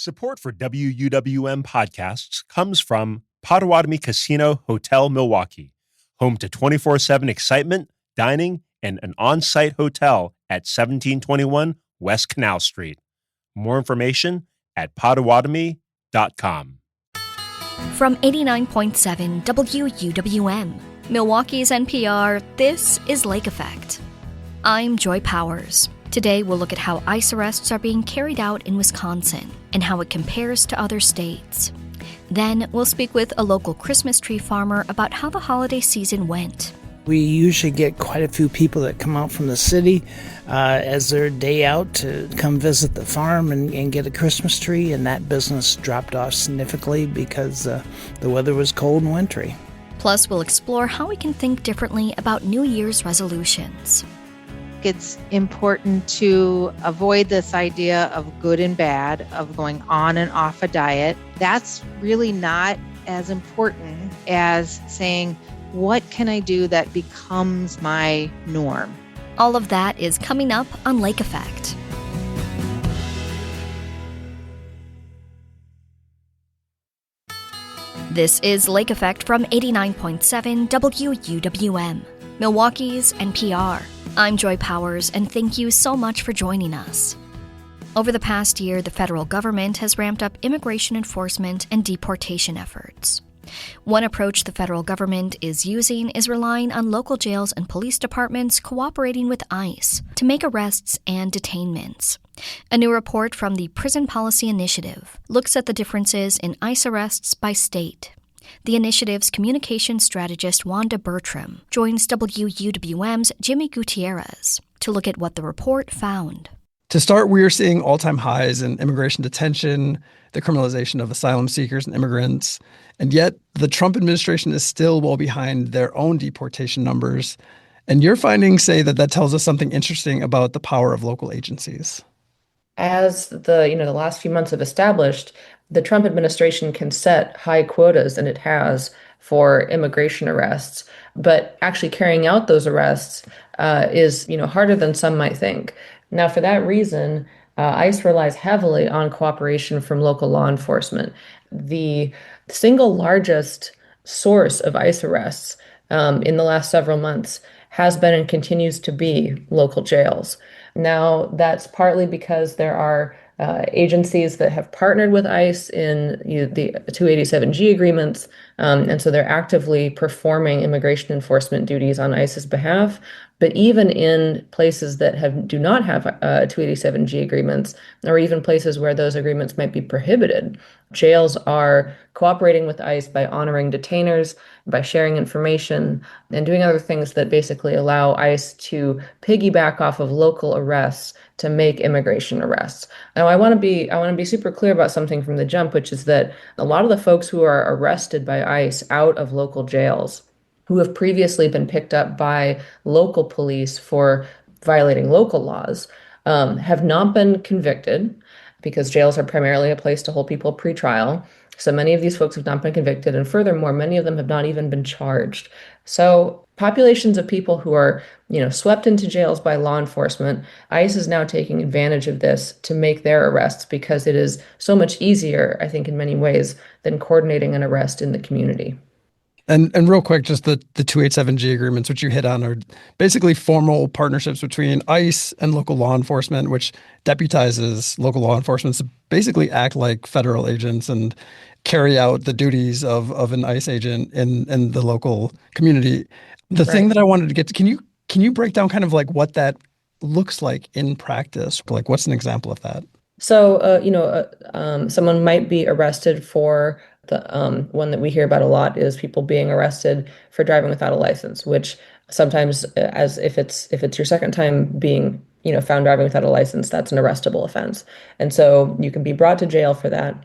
Support for WUWM podcasts comes from Potawatomi Casino Hotel Milwaukee, home to 24/7 excitement, dining, and an on-site hotel at 1721 West Canal Street. More information at potawatomi.com. From 89.7 WUWM, Milwaukee's NPR, this is Lake Effect. I'm Joy Powers. Today we'll look at how ICE arrests are being carried out in Wisconsin and how it compares to other states. Then we'll speak with a local Christmas tree farmer about how the holiday season went. We usually get quite a few people that come out from the city as their day out to come visit the farm and get a Christmas tree, and that business dropped off significantly because the weather was cold and wintry. Plus, we'll explore how we can think differently about New Year's resolutions. It's important to avoid this idea of good and bad, of going on and off a diet. That's really not as important as saying, what can I do that becomes my norm? All of that is coming up on Lake Effect. This is Lake Effect from 89.7 WUWM, Milwaukee's NPR. I'm Joy Powers, and thank you so much for joining us. Over the past year, the federal government has ramped up immigration enforcement and deportation efforts. One approach the federal government is using is relying on local jails and police departments cooperating with ICE to make arrests and detainments. A new report from the Prison Policy Initiative looks at the differences in ICE arrests by state. The initiative's communication strategist Wanda Bertram joins WUWM's Jimmy Gutierrez to look at what the report found. To start, we are seeing all-time highs in immigration detention, the criminalization of asylum seekers and immigrants, and yet the Trump administration is still well behind their own deportation numbers. And your findings say that tells us something interesting about the power of local agencies. As the last few months have established, the Trump administration can set high quotas, and it has, for immigration arrests. But actually carrying out those arrests is harder than some might think. Now, for that reason, ICE relies heavily on cooperation from local law enforcement. The single largest source of ICE arrests in the last several months has been and continues to be local jails. Now, that's partly because there are agencies that have partnered with ICE in the 287G agreements, and so they're actively performing immigration enforcement duties on ICE's behalf. But even in places that do not have 287G agreements, or even places where those agreements might be prohibited, jails are cooperating with ICE by honoring detainers, by sharing information, and doing other things that basically allow ICE to piggyback off of local arrests to make immigration arrests. Now, I want to be super clear about something from the jump, which is that a lot of the folks who are arrested by ICE out of local jails, who have previously been picked up by local police for violating local laws, have not been convicted, because jails are primarily a place to hold people pre-trial. So many of these folks have not been convicted, and furthermore, many of them have not even been charged. So populations of people who are, swept into jails by law enforcement, ICE is now taking advantage of this to make their arrests, because it is so much easier, I think, in many ways, than coordinating an arrest in the community. And real quick, just the 287G agreements, which you hit on, are basically formal partnerships between ICE and local law enforcement, which deputizes local law enforcement to basically act like federal agents and carry out the duties of an ICE agent in the local community. The thing that I wanted to get to, can you break down kind of like what that looks like in practice? Like, what's an example of that? So, someone might be arrested for the one that we hear about a lot is people being arrested for driving without a license, which sometimes, as if it's your second time being, found driving without a license, that's an arrestable offense. And so you can be brought to jail for that.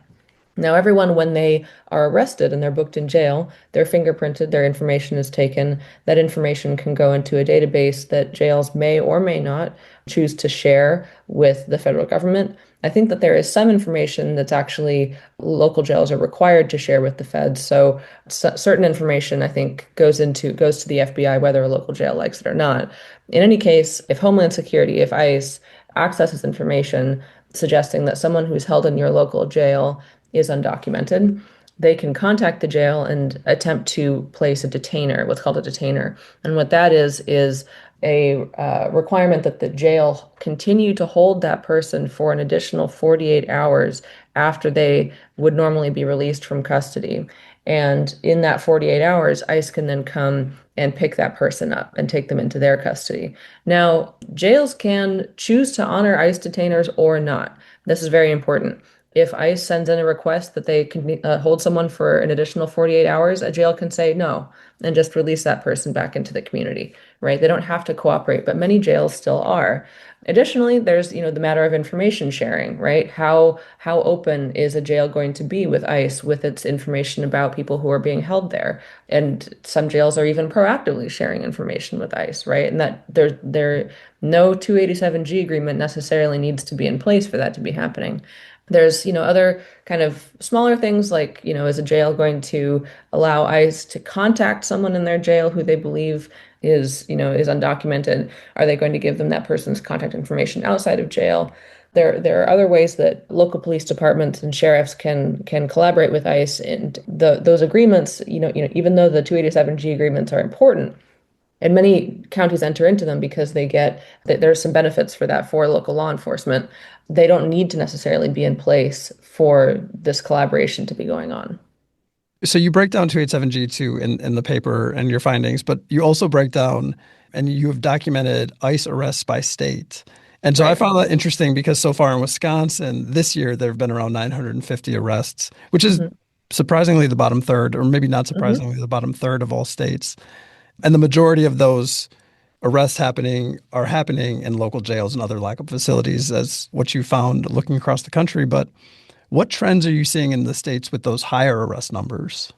Now, everyone, when they are arrested and they're booked in jail, they're fingerprinted, their information is taken. That information can go into a database that jails may or may not choose to share with the federal government. I think that there is some information that's actually local jails are required to share with the feds. So certain information, I think, goes to the FBI, whether a local jail likes it or not. In any case, if Homeland Security, if ICE accesses information, suggesting that someone who's held in your local jail is undocumented, they can contact the jail and attempt to place a detainer, what's called a detainer. And what that is a requirement that the jail continue to hold that person for an additional 48 hours after they would normally be released from custody. And in that 48 hours, ICE can then come and pick that person up and take them into their custody. Now, jails can choose to honor ICE detainers or not. This is very important. If ICE sends in a request that they can hold someone for an additional 48 hours, a jail can say no and just release that person back into the community, right? They don't have to cooperate, but many jails still are. Additionally, there's, the matter of information sharing, right? How open is a jail going to be with ICE with its information about people who are being held there? And some jails are even proactively sharing information with ICE, right? And that there no 287G agreement necessarily needs to be in place for that to be happening. There's, other kind of smaller things like, is a jail going to allow ICE to contact someone in their jail who they believe is undocumented? Are they going to give them that person's contact information outside of jail? There are other ways that local police departments and sheriffs can collaborate with ICE, and those agreements, even though the 287G agreements are important, and many counties enter into them because there's some benefits for that for local law enforcement. They don't need to necessarily be in place for this collaboration to be going on. So you break down 287G too in the paper and your findings, but you also break down and you have documented ICE arrests by state. And so I found that interesting because so far in Wisconsin, this year, there have been around 950 arrests, which is surprisingly the bottom third, or maybe not surprisingly, the bottom third of all states. And the majority of those arrests are happening in local jails and other lockup facilities, as what you found looking across the country. But what trends are you seeing in the states with those higher arrest numbers?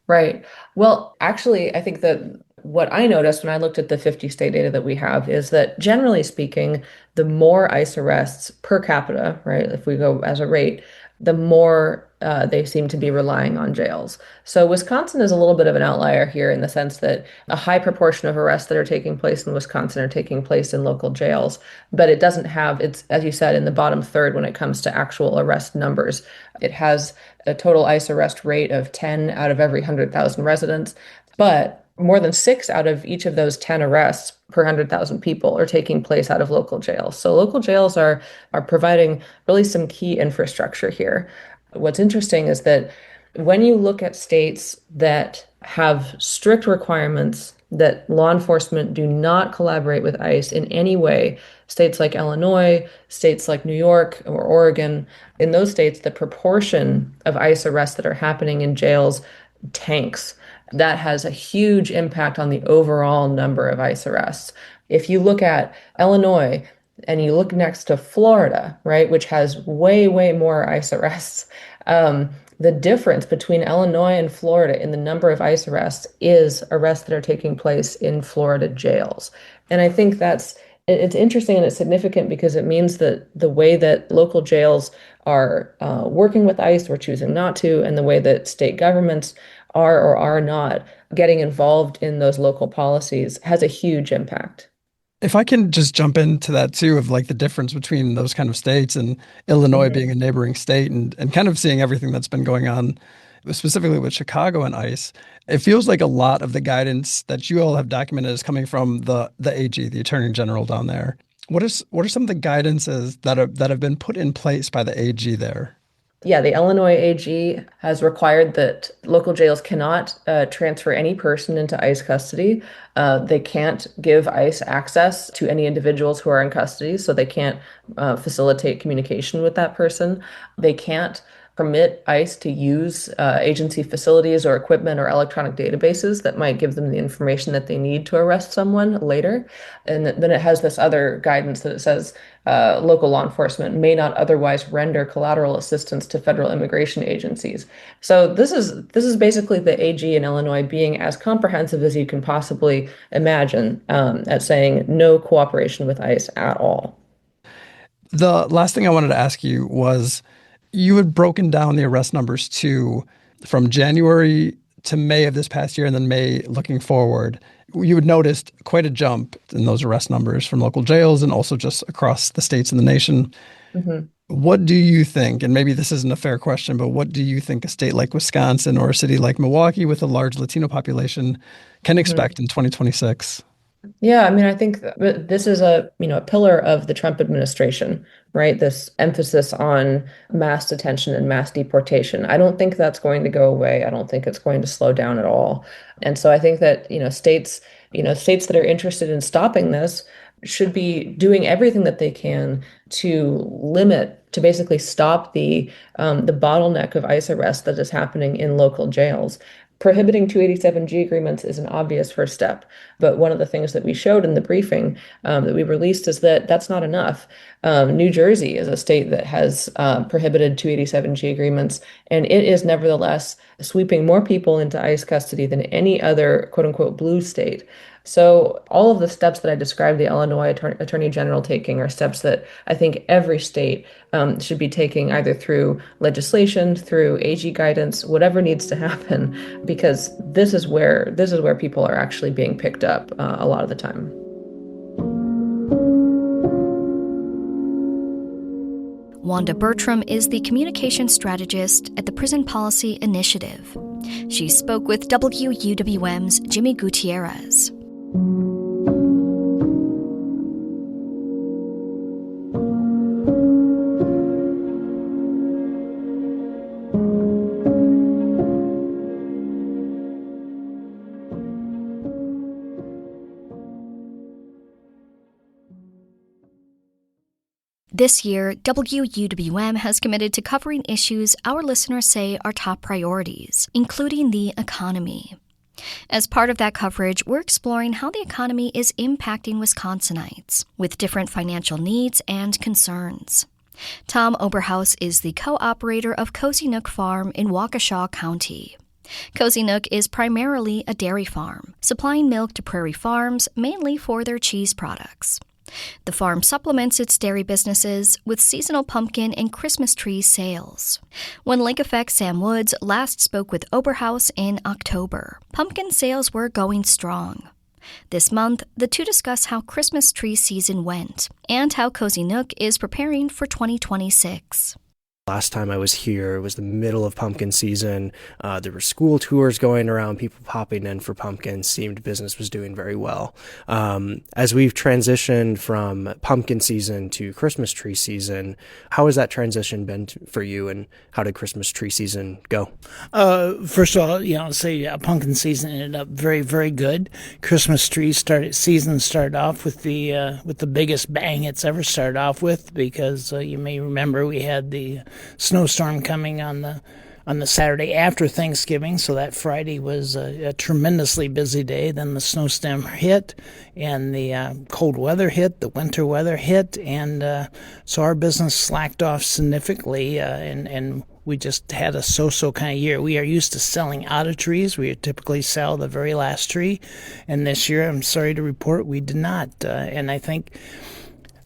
Right. Well, actually, I think that what I noticed when I looked at the 50 state data that we have is that generally speaking, the more ICE arrests per capita, right, if we go as a rate, the more they seem to be relying on jails. So Wisconsin is a little bit of an outlier here in the sense that a high proportion of arrests that are taking place in Wisconsin are taking place in local jails, but it doesn't have, it's, as you said, in the bottom third when it comes to actual arrest numbers. It has a total ICE arrest rate of 10 out of every 100,000 residents, but more than 6 out of each of those 10 arrests per 100,000 people are taking place out of local jails. So local jails are providing really some key infrastructure here. What's interesting is that when you look at states that have strict requirements that law enforcement do not collaborate with ICE in any way, states like Illinois, states like New York or Oregon, in those states, the proportion of ICE arrests that are happening in jails tanks. That has a huge impact on the overall number of ICE arrests. If you look at Illinois and you look next to Florida, right, which has way, way more ICE arrests, the difference between Illinois and Florida in the number of ICE arrests is arrests that are taking place in Florida jails. And I think it's interesting and it's significant because it means that the way that local jails are working with ICE or choosing not to, and the way that state governments are or are not getting involved in those local policies has a huge impact. If I can just jump into that too, of like the difference between those kind of states and Illinois being a neighboring state and kind of seeing everything that's been going on, specifically with Chicago and ICE, it feels like a lot of the guidance that you all have documented is coming from the AG, the Attorney General down there. What are some of the guidances that have been put in place by the AG there? Yeah, the Illinois AG has required that local jails cannot transfer any person into ICE custody. They can't give ICE access to any individuals who are in custody, so they can't facilitate communication with that person. They can't permit ICE to use agency facilities or equipment or electronic databases that might give them the information that they need to arrest someone later. And then it has this other guidance that it says local law enforcement may not otherwise render collateral assistance to federal immigration agencies. So this is basically the AG in Illinois being as comprehensive as you can possibly imagine at saying no cooperation with ICE at all. The last thing I wanted to ask you was, you had broken down the arrest numbers too, from January to May of this past year and then May looking forward. You had noticed quite a jump in those arrest numbers from local jails and also just across the states and the nation. Mm-hmm. What do you think, and maybe this isn't a fair question, but what do you think a state like Wisconsin or a city like Milwaukee with a large Latino population can expect in 2026? Yeah, I mean, I think this is a pillar of the Trump administration, right? This emphasis on mass detention and mass deportation. I don't think that's going to go away. I don't think it's going to slow down at all. And so I think that, states that are interested in stopping this should be doing everything that they can to basically stop the bottleneck of ICE arrest that is happening in local jails. Prohibiting 287G agreements is an obvious first step. But one of the things that we showed in the briefing that we released is that that's not enough. New Jersey is a state that has prohibited 287G agreements, and it is nevertheless sweeping more people into ICE custody than any other quote unquote blue state. So all of the steps that I described the Illinois Attorney General taking are steps that I think every state should be taking either through legislation, through AG guidance, whatever needs to happen, because this is where people are actually being picked up a lot of the time. Wanda Bertram is the communication strategist at the Prison Policy Initiative. She spoke with WUWM's Jimmy Gutierrez. This year, WUWM has committed to covering issues our listeners say are top priorities, including the economy. As part of that coverage, we're exploring how the economy is impacting Wisconsinites with different financial needs and concerns. Tom Oberhaus is the co-operator of Cozy Nook Farm in Waukesha County. Cozy Nook is primarily a dairy farm, supplying milk to Prairie Farms mainly for their cheese products. The farm supplements its dairy businesses with seasonal pumpkin and Christmas tree sales. When Lake Effect's Sam Woods last spoke with Oberhaus in October, pumpkin sales were going strong. This month, the two discuss how Christmas tree season went and how Cozy Nook is preparing for 2026. Last time I was here, it was the middle of pumpkin season. There were school tours going around, people popping in for pumpkins. Seemed business was doing very well. As we've transitioned from pumpkin season to Christmas tree season, how has that transition been for you, and how did Christmas tree season go? First of all, pumpkin season ended up very, very good. Christmas tree season started off with the biggest bang it's ever started off with, because you may remember we had the snowstorm coming on the Saturday after Thanksgiving, so that Friday was a tremendously busy day. Then the snowstorm hit, and the cold weather hit, the winter weather hit, and so our business slacked off significantly, and we just had a so-so kind of year. We are used to selling out of trees. We typically sell the very last tree, and this year, I'm sorry to report, we did not, and I think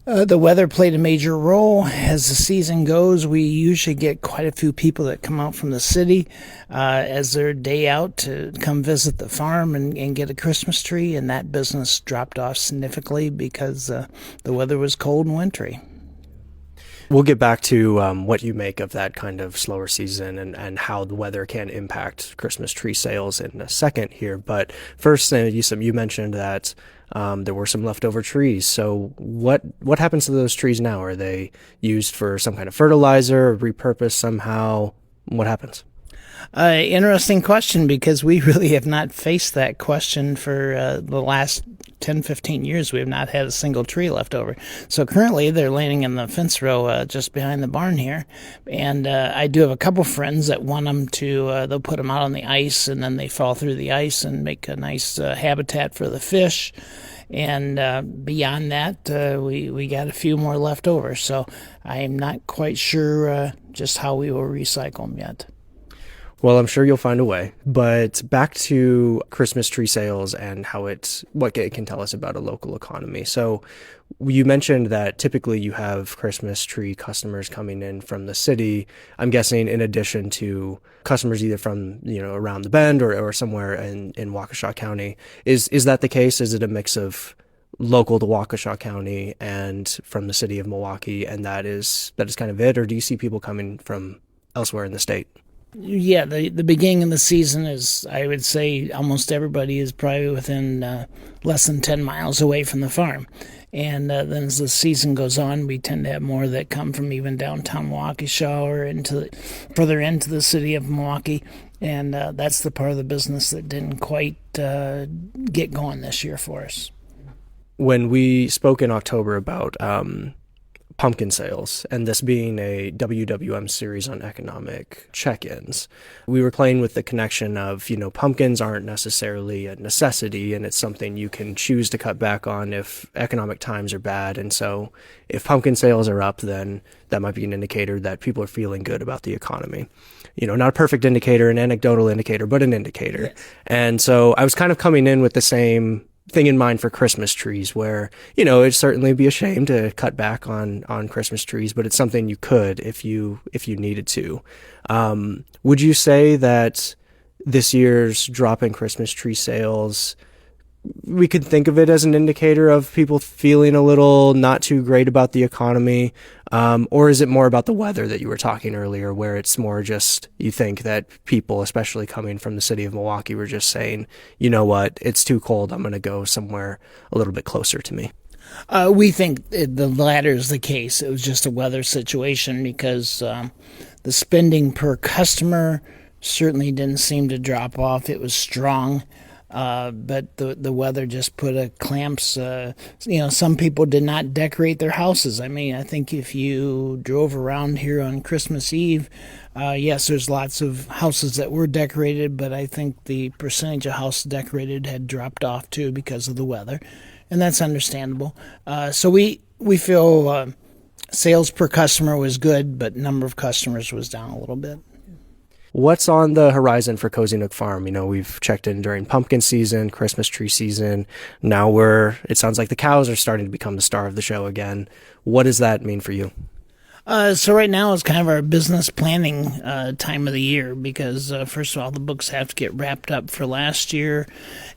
the weather played a major role. As the season goes, we usually get quite a few people that come out from the city as their day out to come visit the farm and get a Christmas tree, and that business dropped off significantly because the weather was cold and wintry. We'll get back to what you make of that kind of slower season and how the weather can impact Christmas tree sales in a second here. But first, you mentioned that there were some leftover trees. So what happens to those trees now? Are they used for some kind of fertilizer, repurposed somehow? What happens? Interesting question, because we really have not faced that question for the last 10, 15 years. We have not had a single tree left over. So currently they're laying in the fence row just behind the barn here. And I do have a couple friends that want them to, they'll put them out on the ice, and then they fall through the ice and make a nice habitat for the fish. And beyond that, we got a few more left over. So I am not quite sure just how we will recycle them yet. Well, I'm sure you'll find a way. But back to Christmas tree sales and what it can tell us about a local economy. So you mentioned that typically you have Christmas tree customers coming in from the city. I'm guessing in addition to customers either from, around the bend or somewhere in Waukesha County. Is that the case? Is it a mix of local to Waukesha County and from the city of Milwaukee, and that is kind of it? Or do you see people coming from elsewhere in the state? Yeah, the beginning of the season is, I would say, almost everybody is probably within less than 10 miles away from the farm. And then as the season goes on, we tend to have more that come from even downtown Waukesha or further into the city of Milwaukee. And that's the part of the business that didn't quite get going this year for us. When we spoke in October about pumpkin sales, and this being a WWM series on economic check-ins, we were playing with the connection of, pumpkins aren't necessarily a necessity, and it's something you can choose to cut back on if economic times are bad. And so if pumpkin sales are up, then that might be an indicator that people are feeling good about the economy. Not a perfect indicator, an anecdotal indicator, but an indicator. Yes. And so I was kind of coming in with the same thing in mind for Christmas trees, where, it'd certainly be a shame to cut back on Christmas trees, but it's something you could if you needed to. Would you say that this year's drop in Christmas tree sales, we could think of it as an indicator of people feeling a little not too great about the economy? Or is it more about the weather that you were talking earlier, where it's more just, you think that people, especially coming from the city of Milwaukee, were just saying, you know what, it's too cold, I'm going to go somewhere a little bit closer to me? We think the latter is the case. It was just a weather situation because the spending per customer certainly didn't seem to drop off. It was strong. But the weather just put a clamps. Some people did not decorate their houses. I mean, I think if you drove around here on Christmas Eve, yes, there's lots of houses that were decorated, but I think the percentage of houses decorated had dropped off too because of the weather, and that's understandable. So we feel sales per customer was good, but number of customers was down a little bit. What's on the horizon for Cozy Nook Farm? We've checked in during pumpkin season, Christmas tree season. Now it sounds like the cows are starting to become the star of the show again. What does that mean for you? So right now is kind of our business planning time of the year because, first of all, the books have to get wrapped up for last year.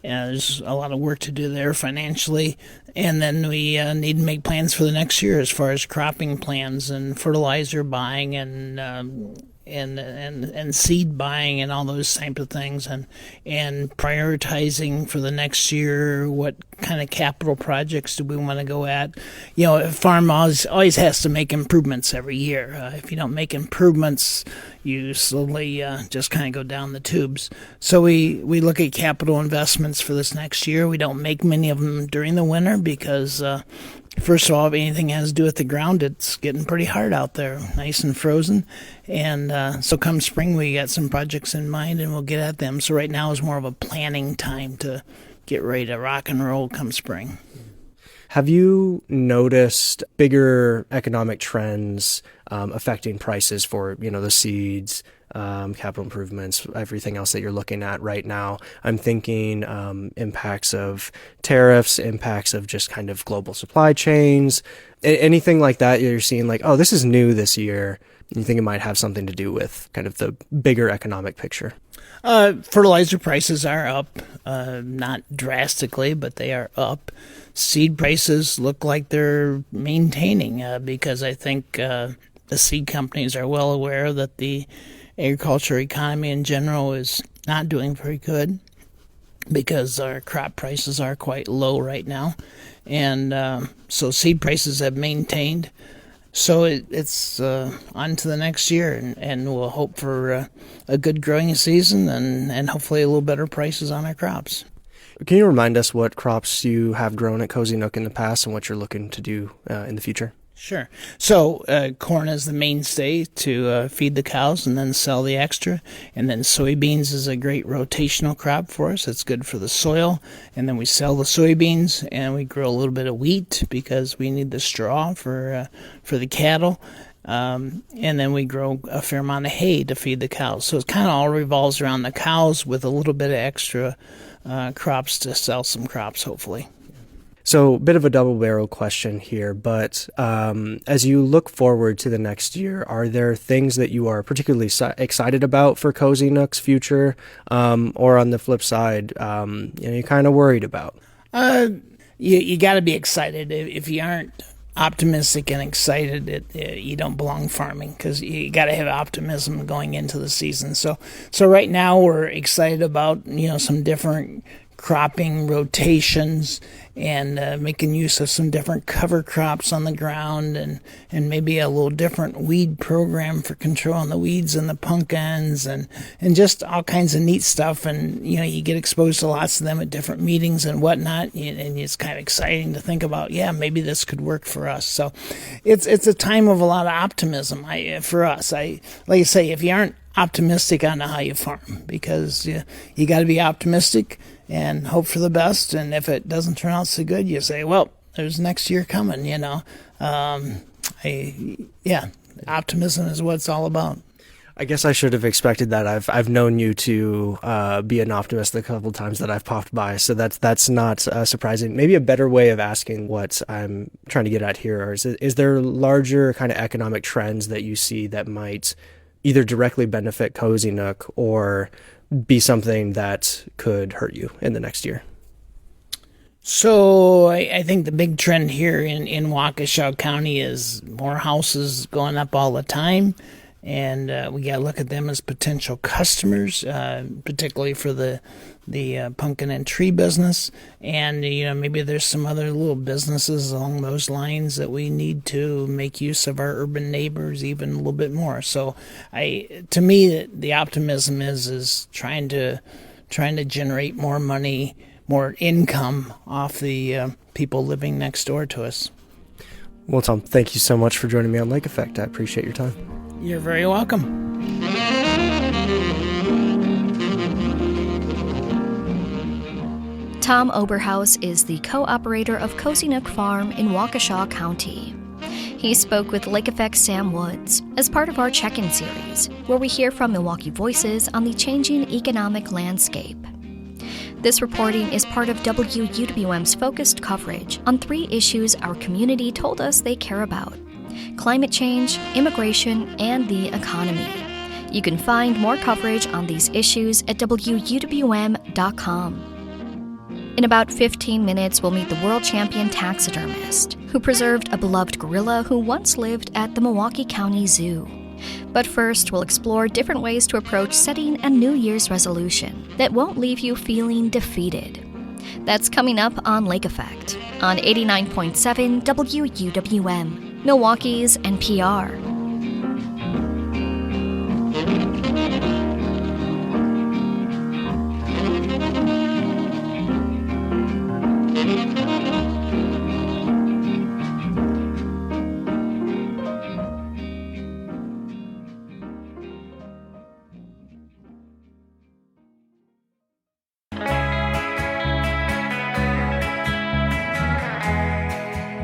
There's a lot of work to do there financially. And then we need to make plans for the next year as far as cropping plans and fertilizer buying and seed buying and all those types of things, and prioritizing for the next year what kind of capital projects do we want to go at. A farm always has to make improvements every year. If you don't make improvements, you slowly just kind of go down the tubes. So we look at capital investments for this next year. We don't make many of them during the winter because first of all, if anything has to do with the ground, it's getting pretty hard out there, nice and frozen. And so come spring, we got some projects in mind, and we'll get at them. So right now is more of a planning time to get ready to rock and roll come spring. Have you noticed bigger economic trends affecting prices for, the seeds, capital improvements, everything else that you're looking at right now? I'm thinking impacts of tariffs, impacts of just kind of global supply chains, anything like that you're seeing like, oh, this is new this year. You think it might have something to do with kind of the bigger economic picture? Fertilizer prices are up, not drastically, but they are up. Seed prices look like they're maintaining because I think the seed companies are well aware that the agriculture economy in general is not doing very good because our crop prices are quite low right now. And so seed prices have maintained. So it's on to the next year, and we'll hope for a good growing season and hopefully a little better prices on our crops. Can you remind us what crops you have grown at Cozy Nook in the past and what you're looking to do in the future? Sure. So corn is the mainstay to feed the cows and then sell the extra. And then soybeans is a great rotational crop for us. It's good for the soil. And then we sell the soybeans and we grow a little bit of wheat because we need the straw for the cattle. And then we grow a fair amount of hay to feed the cows. So it kind of all revolves around the cows with a little bit of extra crops to sell some crops, hopefully. So a bit of a double-barrel question here, but as you look forward to the next year, are there things that you are particularly excited about for Cozy Nook's future, or on the flip side, you're kind of worried about? you got to be excited. If you aren't optimistic and excited, you don't belong farming, because you got to have optimism going into the season. So right now we're excited about some different cropping rotations and making use of some different cover crops on the ground, and maybe a little different weed program for controlling the weeds and the pumpkins, and just all kinds of neat stuff. And you get exposed to lots of them at different meetings and whatnot, and it's kind of exciting to think about, maybe this could work for us. So it's a time of a lot of optimism for us. Like I say, if you aren't optimistic, I don't know how you farm, because you got to be optimistic and hope for the best. And if it doesn't turn out so good, you say, well, there's next year coming, optimism is what it's all about. I guess I should have expected that. I've known you to be an optimist a couple times that I've popped by, so that's not surprising. Maybe a better way of asking what I'm trying to get at here is there larger kind of economic trends that you see that might either directly benefit Cozy Nook or be something that could hurt you in the next year? So I think the big trend here in Waukesha County is more houses going up all the time. And we got to look at them as potential customers, particularly for the pumpkin and tree business. And, maybe there's some other little businesses along those lines that we need to make use of our urban neighbors even a little bit more. So to me, the optimism is trying to generate more money, more income off the people living next door to us. Well, Tom, thank you so much for joining me on Lake Effect. I appreciate your time. You're very welcome. Tom Oberhaus is the co-operator of Cozy Nook Farm in Waukesha County. He spoke with Lake Effect's Sam Woods as part of our check-in series, where we hear from Milwaukee voices on the changing economic landscape. This reporting is part of WUWM's focused coverage on 3 issues our community told us they care about: climate change, immigration, and the economy. You can find more coverage on these issues at WUWM.com. In about 15 minutes, we'll meet the world champion taxidermist who preserved a beloved gorilla who once lived at the Milwaukee County Zoo. But first, we'll explore different ways to approach setting a New Year's resolution that won't leave you feeling defeated. That's coming up on Lake Effect on 89.7 WUWM, Milwaukee's NPR.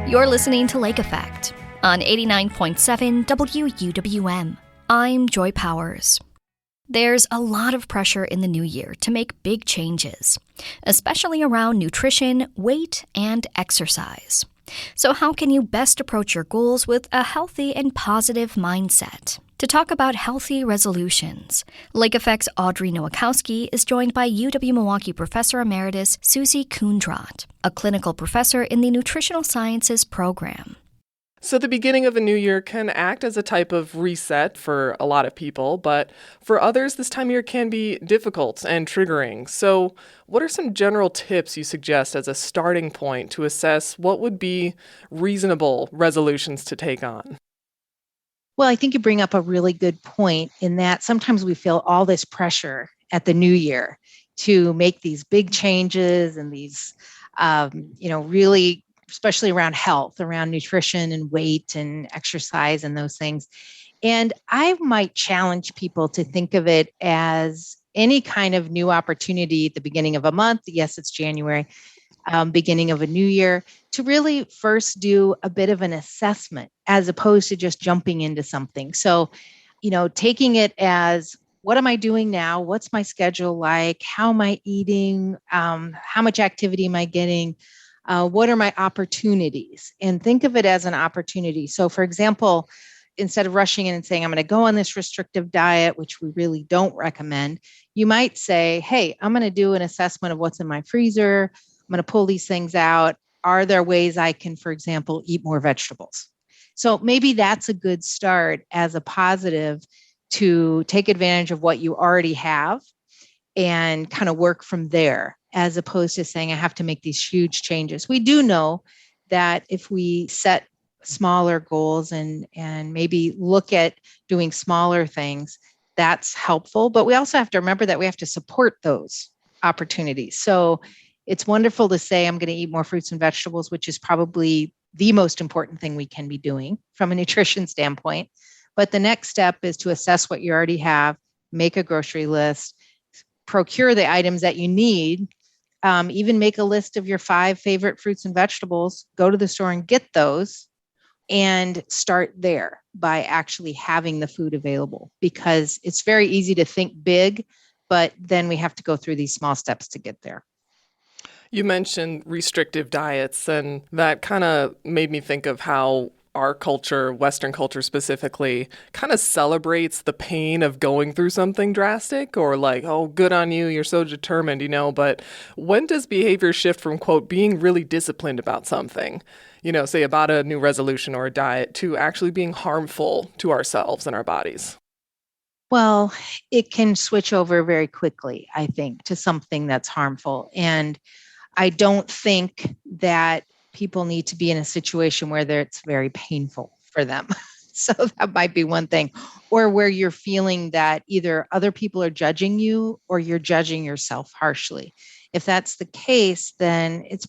You're listening to Lake Effect on 89.7 WUWM. I'm Joy Powers. There's a lot of pressure in the new year to make big changes, especially around nutrition, weight, and exercise. So how can you best approach your goals with a healthy and positive mindset? To talk about healthy resolutions, Lake Effect's Audrey Nowakowski is joined by UW-Milwaukee Professor Emeritus Susie Kundrat, a clinical professor in the Nutritional Sciences program. So the beginning of a new year can act as a type of reset for a lot of people, but for others, this time of year can be difficult and triggering. So what are some general tips you suggest as a starting point to assess what would be reasonable resolutions to take on? Well, I think you bring up a really good point in that sometimes we feel all this pressure at the new year to make these big changes and these, really, especially around health, around nutrition and weight and exercise and those things. And I might challenge people to think of it as any kind of new opportunity at the beginning of a month. Yes, it's January, beginning of a new year, to really first do a bit of an assessment as opposed to just jumping into something. So, taking it as, what am I doing now? What's my schedule like? How am I eating? How much activity am I getting? What are my opportunities? And think of it as an opportunity. So, for example, instead of rushing in and saying, I'm going to go on this restrictive diet, which we really don't recommend, you might say, hey, I'm going to do an assessment of what's in my freezer. I'm going to pull these things out. are there ways I can, for example, eat more vegetables? So maybe that's a good start as a positive to take advantage of what you already have and kind of work from there, as opposed to saying, I have to make these huge changes. We do know that if we set smaller goals and maybe look at doing smaller things, that's helpful. But we also have to remember that we have to support those opportunities. So it's wonderful to say, I'm going to eat more fruits and vegetables, which is probably the most important thing we can be doing from a nutrition standpoint. But the next step is to assess what you already have, make a grocery list, procure the items that you need, even make a list of your 5 favorite fruits and vegetables, go to the store and get those, and start there by actually having the food available, because it's very easy to think big, but then we have to go through these small steps to get there. You mentioned restrictive diets, and that kind of made me think of how our culture, Western culture specifically, kind of celebrates the pain of going through something drastic, or like, oh, good on you, you're so determined, but when does behavior shift from, quote, being really disciplined about something, say about a new resolution or a diet, to actually being harmful to ourselves and our bodies? Well, it can switch over very quickly, I think, to something that's harmful. And I don't think that people need to be in a situation where it's very painful for them. So that might be one thing. Or where you're feeling that either other people are judging you or you're judging yourself harshly. If that's the case, then it's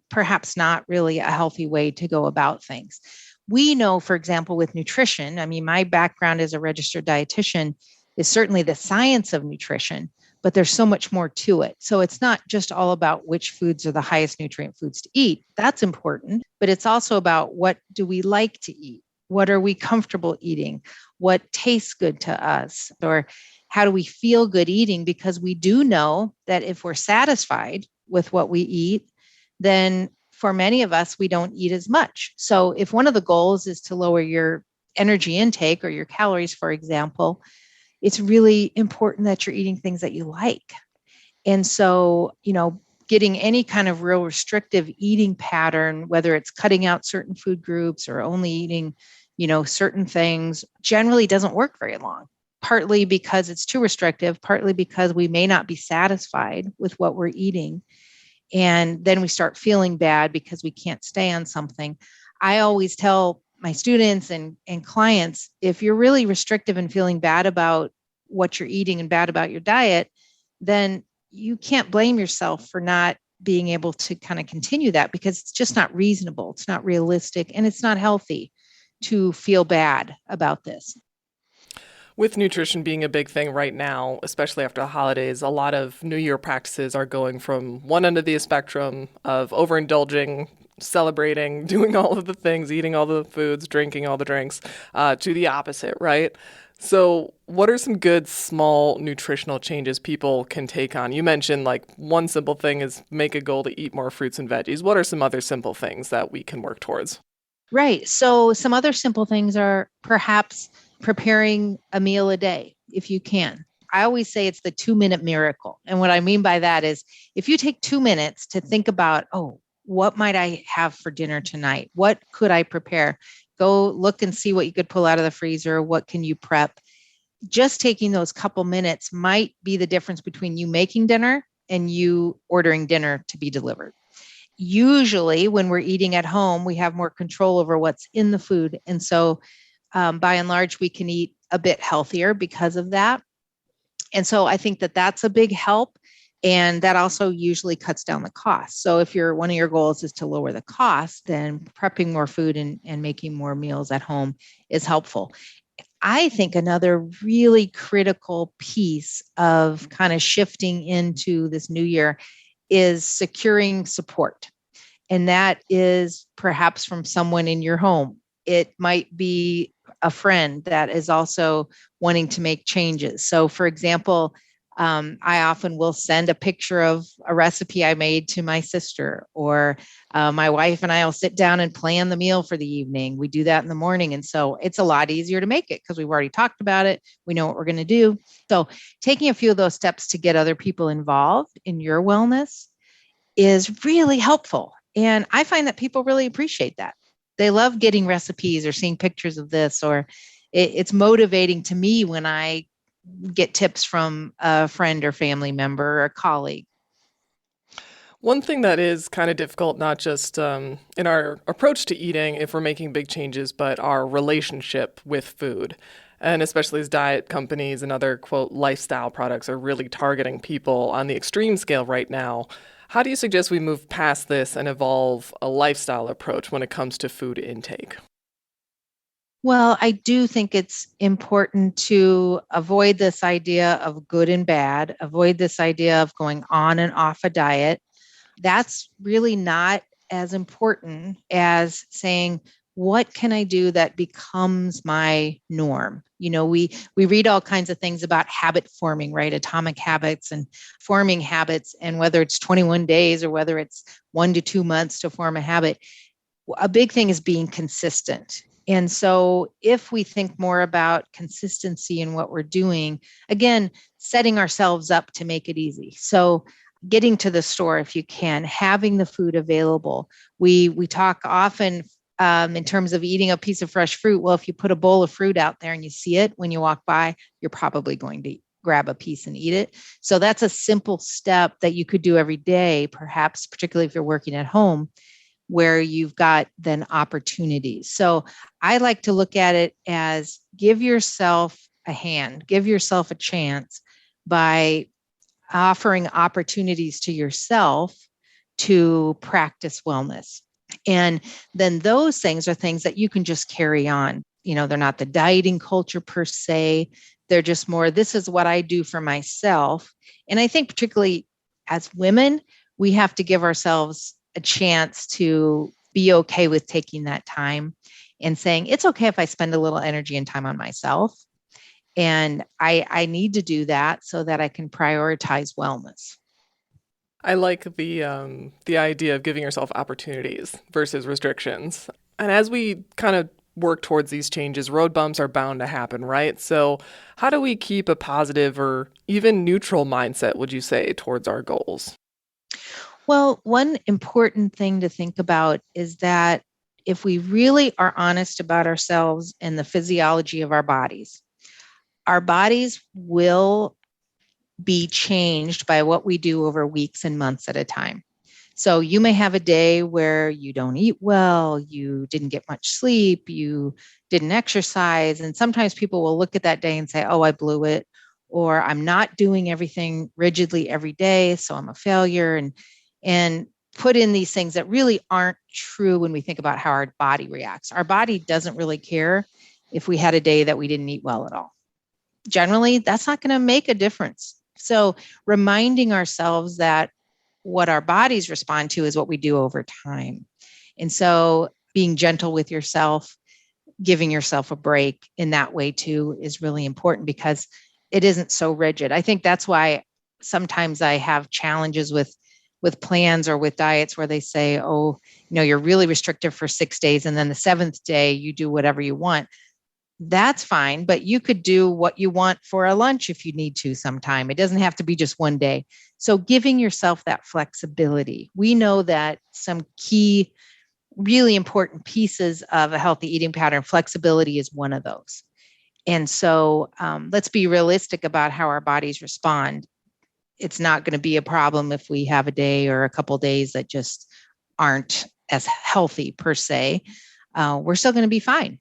perhaps not really a healthy way to go about things. We know, for example, with nutrition, my background as a registered dietitian is certainly the science of nutrition, but there's so much more to it. So it's not just all about which foods are the highest nutrient foods to eat. That's important, but it's also about what do we like to eat? What are we comfortable eating? What tastes good to us? Or how do we feel good eating? Because we do know that if we're satisfied with what we eat, then for many of us, we don't eat as much. So if one of the goals is to lower your energy intake or your calories, for example, it's really important that you're eating things that you like. And so, getting any kind of real restrictive eating pattern, whether it's cutting out certain food groups or only eating, certain things, generally doesn't work very long. Partly because it's too restrictive, partly because we may not be satisfied with what we're eating. And then we start feeling bad because we can't stay on something. I always tell my students and clients, if you're really restrictive and feeling bad about what you're eating and bad about your diet, then you can't blame yourself for not being able to kind of continue that, because it's just not reasonable. It's not realistic, and it's not healthy to feel bad about this. With nutrition being a big thing right now, especially after the holidays, a lot of New Year practices are going from one end of the spectrum of overindulging, celebrating, doing all of the things, eating all the foods, drinking all the drinks, to the opposite, right? So what are some good small nutritional changes people can take on? You mentioned like one simple thing is make a goal to eat more fruits and veggies. What are some other simple things that we can work towards? Right. So some other simple things are perhaps preparing a meal a day, if you can. I always say it's the 2-minute miracle. And what I mean by that is if you take 2 minutes to think about, what might I have for dinner tonight? What could I prepare? Go look and see what you could pull out of the freezer. What can you prep? Just taking those couple minutes might be the difference between you making dinner and you ordering dinner to be delivered. Usually when we're eating at home, we have more control over what's in the food. And so by and large, we can eat a bit healthier because of that. And so I think that that's a big help. And that also usually cuts down the cost. So if one of your goals is to lower the cost, then prepping more food and making more meals at home is helpful. I think another really critical piece of kind of shifting into this new year is securing support. And that is perhaps from someone in your home. It might be a friend that is also wanting to make changes. So for example, I often will send a picture of a recipe I made to my sister, or my wife and I will sit down and plan the meal for the evening. We do that in the morning. And so it's a lot easier to make it because we've already talked about it. We know what we're going to do. So taking a few of those steps to get other people involved in your wellness is really helpful. And I find that people really appreciate that. They love getting recipes or seeing pictures of this, or it's motivating to me when I get tips from a friend or family member or a colleague. One thing that is kind of difficult, not just in our approach to eating if we're making big changes, but our relationship with food. And especially as diet companies and other, quote, lifestyle products are really targeting people on the extreme scale right now. How do you suggest we move past this and evolve a lifestyle approach when it comes to food intake? Well, I do think it's important to avoid this idea of good and bad, avoid this idea of going on and off a diet. That's really not as important as saying, what can I do that becomes my norm? We read all kinds of things about habit forming, right? Atomic habits and forming habits, and whether it's 21 days or whether it's 1 to 2 months to form a habit, a big thing is being consistent. And so if we think more about consistency in what we're doing, again, setting ourselves up to make it easy. So getting to the store if you can, having the food available. We talk often in terms of eating a piece of fresh fruit. Well, if you put a bowl of fruit out there and you see it when you walk by, you're probably going to grab a piece and eat it. So that's a simple step that you could do every day, perhaps particularly if you're working at home, where you've got then opportunities. So I like to look at it as give yourself a hand, give yourself a chance by offering opportunities to yourself to practice wellness. And then those things are things that you can just carry on. They're not the dieting culture per se. They're just more, this is what I do for myself. And I think particularly as women, we have to give ourselves a chance to be okay with taking that time and saying, it's okay if I spend a little energy and time on myself. And I need to do that so that I can prioritize wellness. I like the idea of giving yourself opportunities versus restrictions. And as we kind of work towards these changes, road bumps are bound to happen, right? So how do we keep a positive or even neutral mindset, would you say, towards our goals? Well, one important thing to think about is that if we really are honest about ourselves and the physiology of our bodies will be changed by what we do over weeks and months at a time. So you may have a day where you don't eat well, you didn't get much sleep, you didn't exercise. And sometimes people will look at that day and say, oh, I blew it, or I'm not doing everything rigidly every day, so I'm a failure. And put in these things that really aren't true when we think about how our body reacts. Our body doesn't really care if we had a day that we didn't eat well at all. Generally, that's not going to make a difference. So reminding ourselves that what our bodies respond to is what we do over time. And so being gentle with yourself, giving yourself a break in that way too is really important because it isn't so rigid. I think that's why sometimes I have challenges with plans or with diets where they say, oh, you're really restrictive for 6 days. And then the 7th day, you do whatever you want. That's fine, but you could do what you want for a lunch if you need to sometime. It doesn't have to be just one day. So giving yourself that flexibility. We know that some key, really important pieces of a healthy eating pattern, flexibility is one of those. And so let's be realistic about how our bodies respond. It's not going to be a problem if we have a day or a couple of days that just aren't as healthy per se. We're still going to be fine.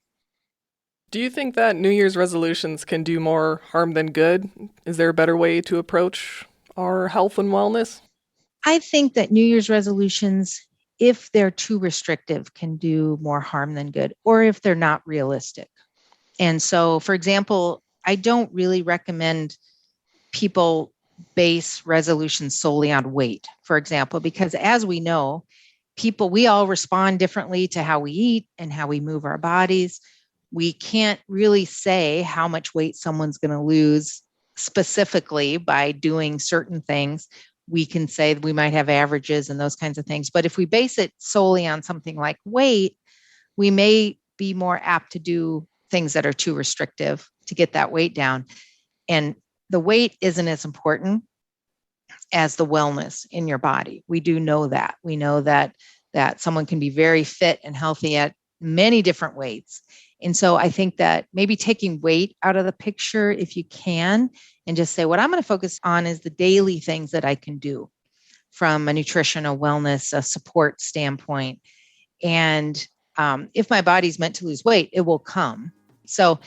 Do you think that New Year's resolutions can do more harm than good? Is there a better way to approach our health and wellness? I think that New Year's resolutions, if they're too restrictive, can do more harm than good, or if they're not realistic. And so, for example, I don't really recommend people base resolutions solely on weight, for example, because as we know, we all respond differently to how we eat and how we move our bodies. We can't really say how much weight someone's going to lose specifically by doing certain things. We can say we might have averages and those kinds of things. But if we base it solely on something like weight, we may be more apt to do things that are too restrictive to get that weight down. And the weight isn't as important as the wellness in your body. We do know that. We know that that someone can be very fit and healthy at many different weights. And so I think that maybe taking weight out of the picture, if you can, and just say, what I'm going to focus on is the daily things that I can do from a nutrition, a wellness, a support standpoint. And if my body's meant to lose weight, it will come. So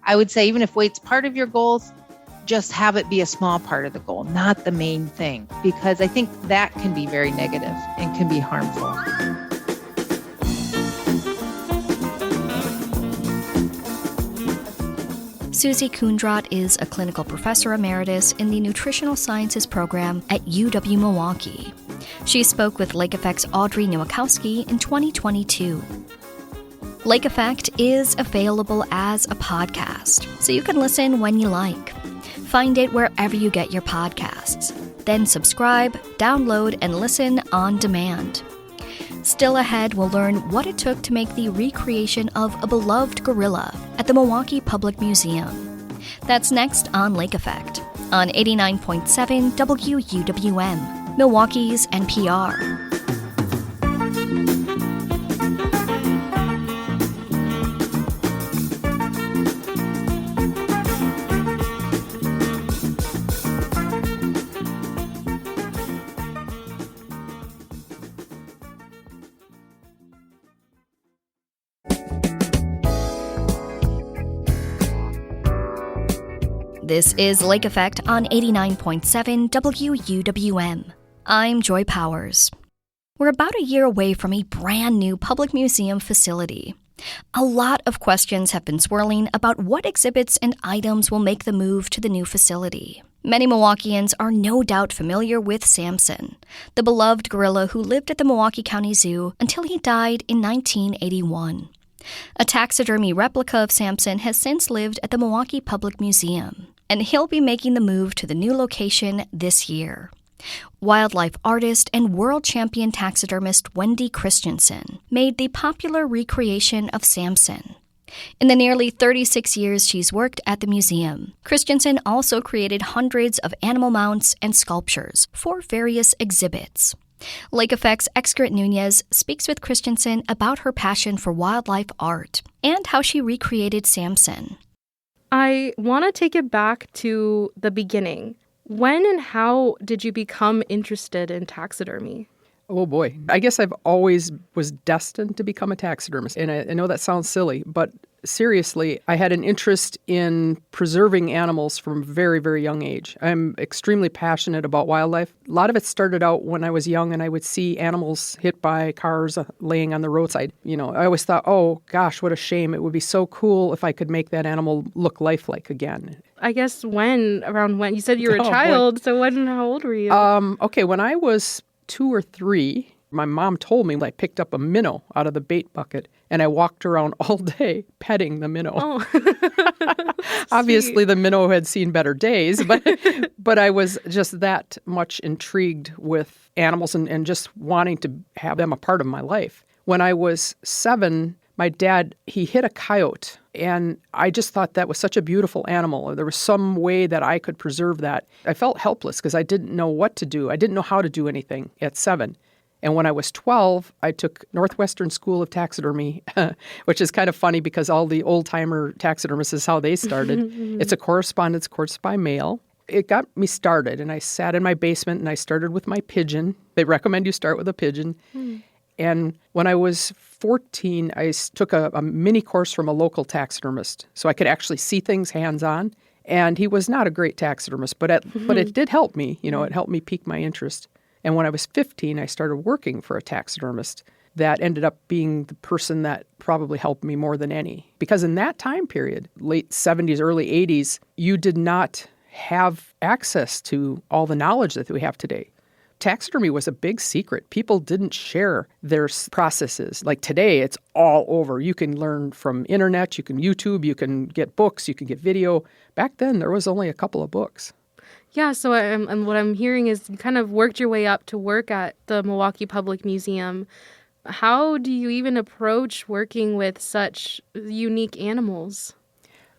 I would say, even if weight's part of your goals, just have it be a small part of the goal, not the main thing, because I think that can be very negative and can be harmful. Susie Kundrat is a clinical professor emeritus in the Nutritional Sciences program at UW-Milwaukee. She spoke with Lake Effect's Audrey Nowakowski in 2022. Lake Effect is available as a podcast, so you can listen when you like. Find it wherever you get your podcasts. Then subscribe, download, and listen on demand. Still ahead, we'll learn what it took to make the recreation of a beloved gorilla at the Milwaukee Public Museum. That's next on Lake Effect on 89.7 WUWM, Milwaukee's NPR. This is Lake Effect on 89.7 WUWM. I'm Joy Powers. We're about a year away from a brand new public museum facility. A lot of questions have been swirling about what exhibits and items will make the move to the new facility. Many Milwaukeeans are no doubt familiar with Samson, the beloved gorilla who lived at the Milwaukee County Zoo until he died in 1981. A taxidermy replica of Samson has since lived at the Milwaukee Public Museum, and he'll be making the move to the new location this year. Wildlife artist and world champion taxidermist Wendy Christensen made the popular recreation of Samson. In the nearly 36 years she's worked at the museum, Christensen also created hundreds of animal mounts and sculptures for various exhibits. Lake Effect's Excret Nunez speaks with Christensen about her passion for wildlife art and how she recreated Samson. I want to take it back to the beginning. When and how did you become interested in taxidermy? Oh boy. I guess I've always was destined to become a taxidermist. And I know that sounds silly, but seriously, I had an interest in preserving animals from a very, very young age. I'm extremely passionate about wildlife. A lot of it started out when I was young and I would see animals hit by cars laying on the roadside. You know, I always thought, oh gosh, what a shame. It would be so cool if I could make that animal look lifelike again. I guess around when? You said you were a child, so how old were you? Okay, when I was 2 or 3, my mom told me I picked up a minnow out of the bait bucket and I walked around all day petting the minnow. Oh. Obviously, the minnow had seen better days, but I was just that much intrigued with animals and just wanting to have them a part of my life. When I was 7, my dad, he hit a coyote, and I just thought that was such a beautiful animal. There was some way that I could preserve that. I felt helpless because I didn't know what to do. I didn't know how to do anything at 7. And when I was 12, I took Northwestern School of Taxidermy, which is kind of funny because all the old-timer taxidermists is how they started. It's a correspondence course by mail. It got me started, and I sat in my basement, and I started with my pigeon. They recommend you start with a pigeon. And when I was 14, I took a mini course from a local taxidermist so I could actually see things hands-on. And he was not a great taxidermist, but it did help me. You know, it helped me pique my interest. And when I was 15, I started working for a taxidermist that ended up being the person that probably helped me more than any. Because in that time period, late 70s, early 80s, you did not have access to all the knowledge that we have today. Taxidermy was a big secret. People didn't share their processes. Like today, it's all over. You can learn from internet, you can YouTube, you can get books, you can get video. Back then, there was only a couple of books. Yeah, so what I'm hearing is you kind of worked your way up to work at the Milwaukee Public Museum. How do you even approach working with such unique animals?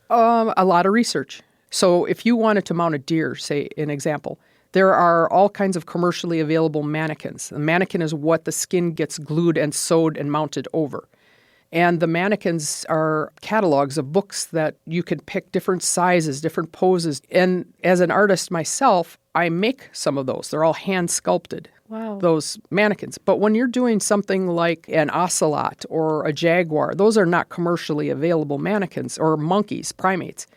A lot of research. So if you wanted to mount a deer, say, an example, There are all kinds of commercially available mannequins. The mannequin is what the skin gets glued and sewed and mounted over. And the mannequins are catalogs of books that you can pick different sizes, different poses. And as an artist myself, I make some of those. They're all hand sculpted, Wow. those mannequins. But when you're doing something like an ocelot or a jaguar, those are not commercially available mannequins, or monkeys, primates.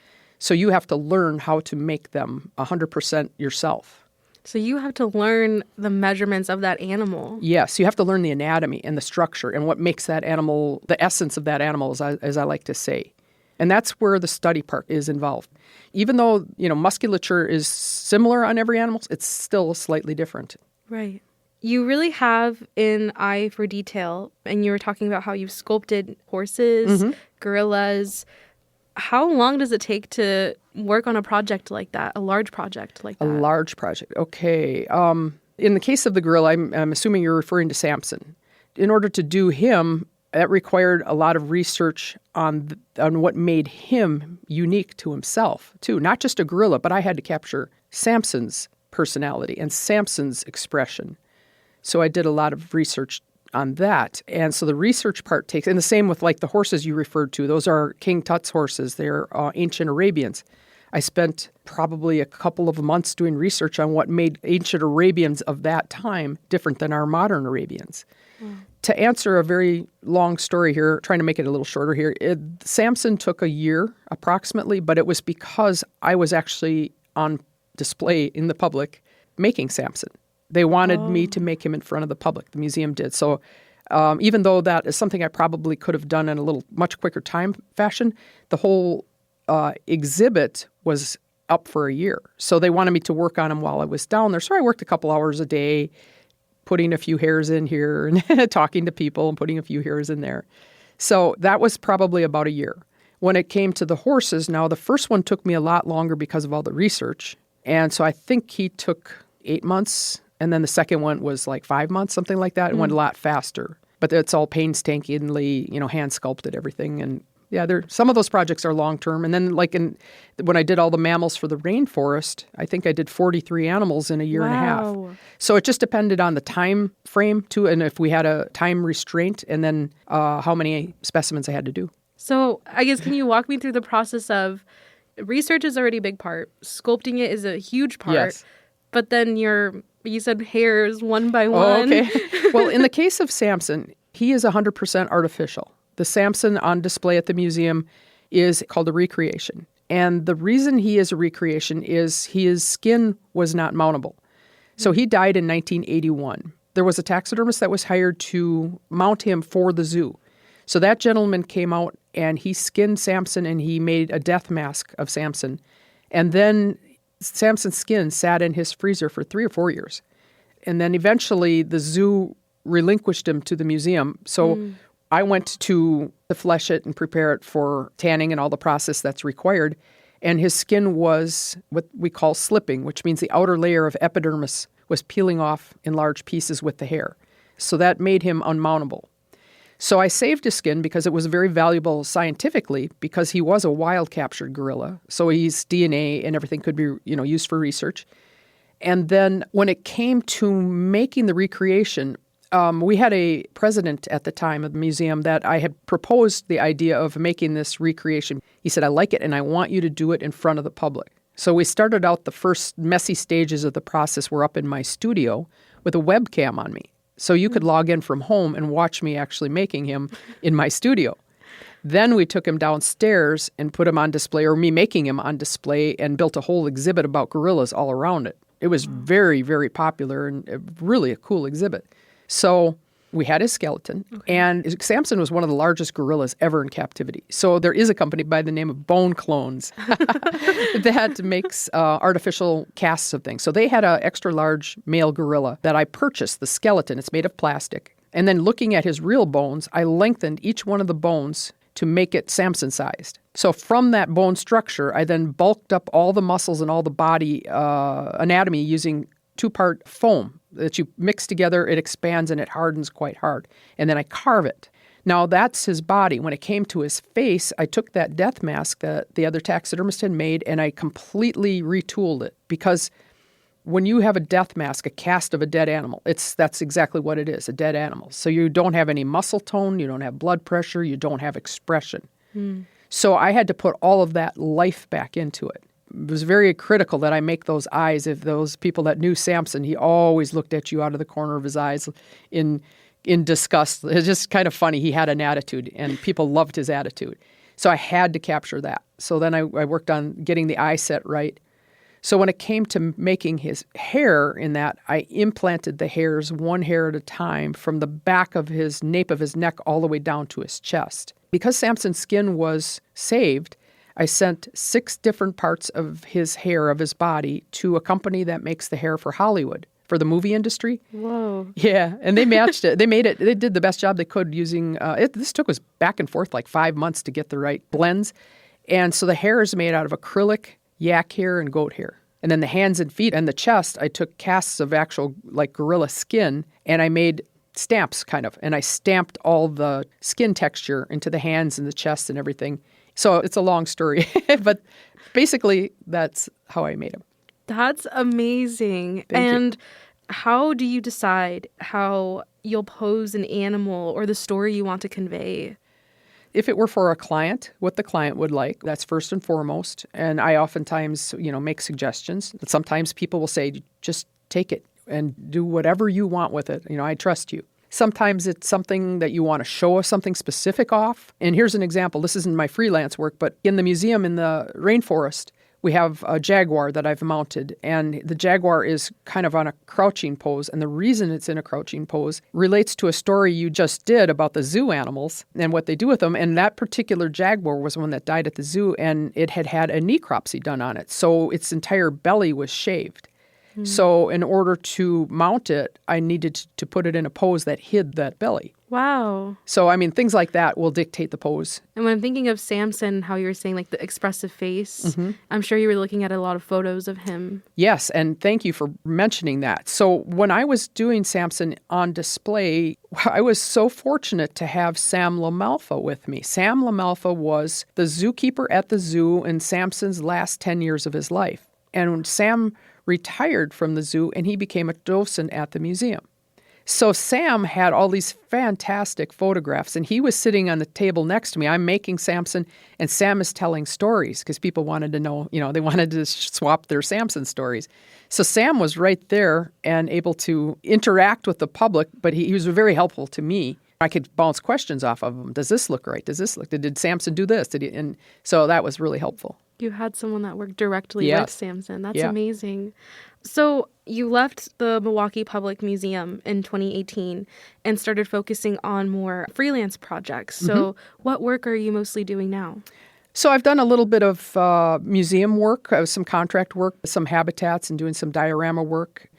So you have to learn how to make them 100% yourself. So you have to learn the measurements of that animal. Yes, you have to learn the anatomy and the structure and what makes that animal, the essence of that animal, as I like to say. And that's where the study part is involved. Even though, musculature is similar on every animal, it's still slightly different. Right. You really have an eye for detail, and you were talking about how you've sculpted horses, gorillas. How long does it take to work on a project like that, a large project like that? A large project. Okay. In the case of the gorilla, I'm assuming you're referring to Samson. In order to do him, that required a lot of research on what made him unique to himself, too. Not just a gorilla, but I had to capture Samson's personality and Samson's expression. So I did a lot of research on that. And so the research part takes, and the same with like the horses you referred to. Those are King Tut's horses. They're ancient Arabians. I spent probably a couple of months doing research on what made ancient Arabians of that time different than our modern Arabians. To answer a very long story here, trying to make it a little shorter here, Samson took a year approximately, but it was because I was actually on display in the public making Samson. They wanted me to make him in front of the public. The museum did. So even though that is something I probably could have done in a much quicker time fashion, the whole exhibit was up for a year. So they wanted me to work on him while I was down there. So I worked a couple hours a day, putting a few hairs in here and talking to people and putting a few hairs in there. So that was probably about a year. When it came to the horses, now the first one took me a lot longer because of all the research. And so I think he took 8 months. And then the second one was like 5 months, something like that. It went a lot faster. But it's all painstakingly, hand sculpted everything. And yeah, some of those projects are long term. And then when I did all the mammals for the rainforest, I think I did 43 animals in a year and a half. So it just depended on the time frame too, and if we had a time restraint, and then how many specimens I had to do. So I guess, can you walk me through the process of research is already a big part. Sculpting it is a huge part. Yes. But then you said hairs one by one. Oh, okay. Well, in the case of Samson, he is 100% artificial. The Samson on display at the museum is called a recreation. And the reason he is a recreation is his skin was not mountable. So he died in 1981. There was a taxidermist that was hired to mount him for the zoo. So that gentleman came out and he skinned Samson and he made a death mask of Samson. And then Samson's skin sat in his freezer for 3 or 4 years. And then eventually the zoo relinquished him to the museum. So I went to flesh it and prepare it for tanning and all the process that's required. And his skin was what we call slipping, which means the outer layer of epidermis was peeling off in large pieces with the hair. So that made him unmountable. So I saved his skin because it was very valuable scientifically, because he was a wild captured gorilla. So his DNA and everything could be, used for research. And then when it came to making the recreation, we had a president at the time of the museum that I had proposed the idea of making this recreation. He said, I like it and I want you to do it in front of the public. So we started out, the first messy stages of the process were up in my studio with a webcam on me. So you could log in from home and watch me actually making him in my studio. Then we took him downstairs and put him on display, or me making him on display, and built a whole exhibit about gorillas all around it. It was very, very popular and really a cool exhibit. So we had his skeleton, and Samson was one of the largest gorillas ever in captivity. So there is a company by the name of Bone Clones that makes artificial casts of things. So they had an extra large male gorilla that I purchased, the skeleton. It's made of plastic. And then looking at his real bones, I lengthened each one of the bones to make it Samson-sized. So from that bone structure, I then bulked up all the muscles and all the body anatomy using 2-part foam that you mix together. It expands and it hardens quite hard. And then I carve it. Now that's his body. When it came to his face, I took that death mask that the other taxidermist had made and I completely retooled it, because when you have a death mask, a cast of a dead animal, that's exactly what it is, a dead animal. So you don't have any muscle tone, you don't have blood pressure, you don't have expression. So I had to put all of that life back into it. It was very critical that I make those eyes. If those people that knew Samson, he always looked at you out of the corner of his eyes in disgust. It's just kind of funny. He had an attitude, and people loved his attitude. So I had to capture that. So then I worked on getting the eye set right. So when it came to making his hair in that, I implanted the hairs one hair at a time from the back of his nape of his neck all the way down to his chest. Because Samson's skin was saved, I sent 6 different parts of his hair, of his body, to a company that makes the hair for Hollywood, for the movie industry. Whoa. Yeah, and they matched it. They did the best job they could using, this took us back and forth like 5 months to get the right blends. And so the hair is made out of acrylic, yak hair, and goat hair. And then the hands and feet and the chest, I took casts of actual like gorilla skin, and I made stamps kind of. And I stamped all the skin texture into the hands and the chest and everything. So it's a long story, but basically that's how I made them. That's amazing. Thank you. How do you decide how you'll pose an animal or the story you want to convey? If it were for a client, what the client would like, that's first and foremost. And I oftentimes, make suggestions. Sometimes people will say, just take it and do whatever you want with it. I trust you. Sometimes it's something that you want to show us something specific off. And here's an example. This isn't my freelance work, but in the museum in the rainforest, we have a jaguar that I've mounted, and the jaguar is kind of on a crouching pose. And the reason it's in a crouching pose relates to a story you just did about the zoo animals and what they do with them. And that particular jaguar was one that died at the zoo, and it had had a necropsy done on it. So its entire belly was shaved. So in order to mount it, I needed to put it in a pose that hid that belly. Wow. So, things like that will dictate the pose. And when I'm thinking of Samson, how you were saying like the expressive face, I'm sure you were looking at a lot of photos of him. Yes, and thank you for mentioning that. So when I was doing Samson on display, I was so fortunate to have Sam LaMalfa with me. Sam LaMalfa was the zookeeper at the zoo in Samson's last 10 years of his life. And Sam retired from the zoo, and he became a docent at the museum. So Sam had all these fantastic photographs, and he was sitting on the table next to me. I'm making Samson, and Sam is telling stories because people wanted to know, they wanted to swap their Samson stories. So Sam was right there and able to interact with the public, but he was very helpful to me. I could bounce questions off of him. Does this look right? Does this look? Did Samson do this? And so that was really helpful. You had someone that worked directly with Samson. That's amazing. So you left the Milwaukee Public Museum in 2018 and started focusing on more freelance projects. So what work are you mostly doing now? So I've done a little bit of museum work, some contract work, some habitats, and doing some diorama work.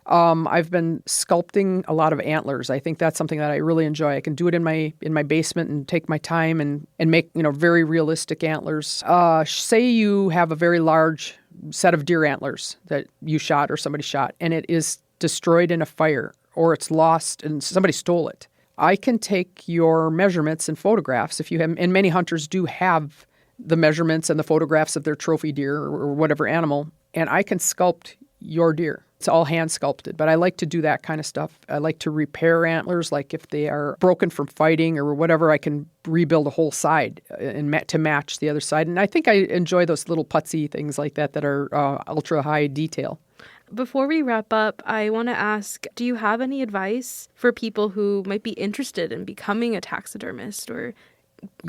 I've been sculpting a lot of antlers. I think that's something that I really enjoy. I can do it in my basement and take my time and make very realistic antlers. Say you have a very large set of deer antlers that you shot or somebody shot, and it is destroyed in a fire or it's lost and somebody stole it. I can take your measurements and photographs if you have, and many hunters do have the measurements and the photographs of their trophy deer or whatever animal, and I can sculpt your deer. It's all hand sculpted, but I like to do that kind of stuff. I like to repair antlers, like if they are broken from fighting or whatever, I can rebuild a whole side to match the other side. And I think I enjoy those little putsy things like that are ultra high detail. Before we wrap up, I want to ask, do you have any advice for people who might be interested in becoming a taxidermist or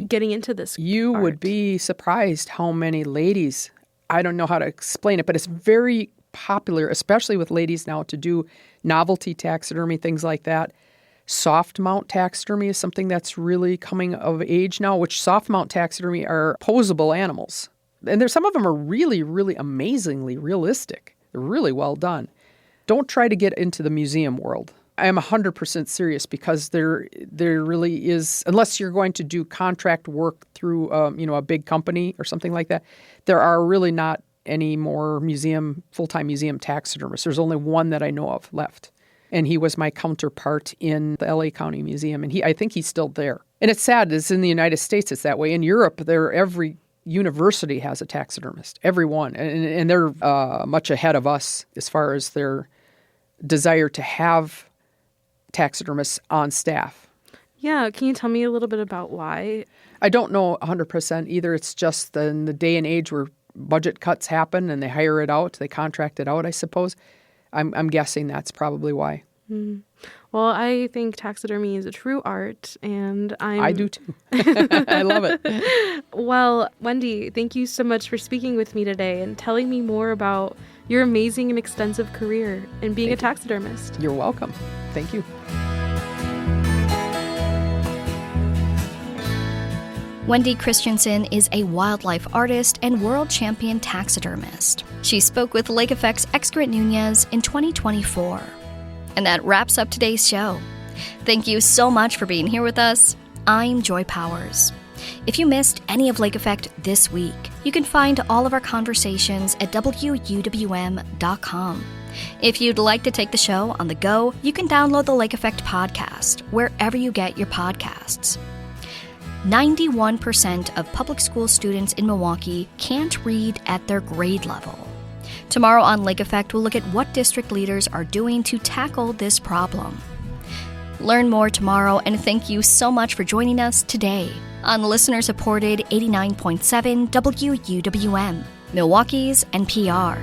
getting into this You art? would be surprised how many ladies, I don't know how to explain it, but it's very popular, especially with ladies now, to do novelty taxidermy, things like that. Soft mount taxidermy is something that's really coming of age now, which soft mount taxidermy are posable animals. And some of them are really, really amazingly realistic. They're really well done. Don't try to get into the museum world. I am 100% serious because there really is, unless you're going to do contract work through a big company or something like that, there are really not any more full-time museum taxidermists. There's only one that I know of left. And he was my counterpart in the LA County Museum. And I think he's still there. And it's sad, it's in the United States, it's that way. In Europe, every university has a taxidermist, everyone, and they're much ahead of us as far as their desire to have taxidermists on staff. Yeah, can you tell me a little bit about why? I don't know 100% either. It's just in the day and age where budget cuts happen and they hire it out, they contract it out, I suppose. I'm guessing that's probably why. Mm. Well, I think taxidermy is a true art, and I do too. I love it. Well, Wendy, thank you so much for speaking with me today and telling me more about your amazing and extensive career in being a taxidermist. You're welcome. Thank you. Wendy Christensen is a wildlife artist and world champion taxidermist. She spoke with Lake Effect's Excret Nunez in 2024. And that wraps up today's show. Thank you so much for being here with us. I'm Joy Powers. If you missed any of Lake Effect this week, you can find all of our conversations at WUWM.com. If you'd like to take the show on the go, you can download the Lake Effect podcast wherever you get your podcasts. 91% of public school students in Milwaukee can't read at their grade level. Tomorrow on Lake Effect, we'll look at what district leaders are doing to tackle this problem. Learn more tomorrow, and thank you so much for joining us today on listener-supported 89.7 WUWM, Milwaukee's NPR.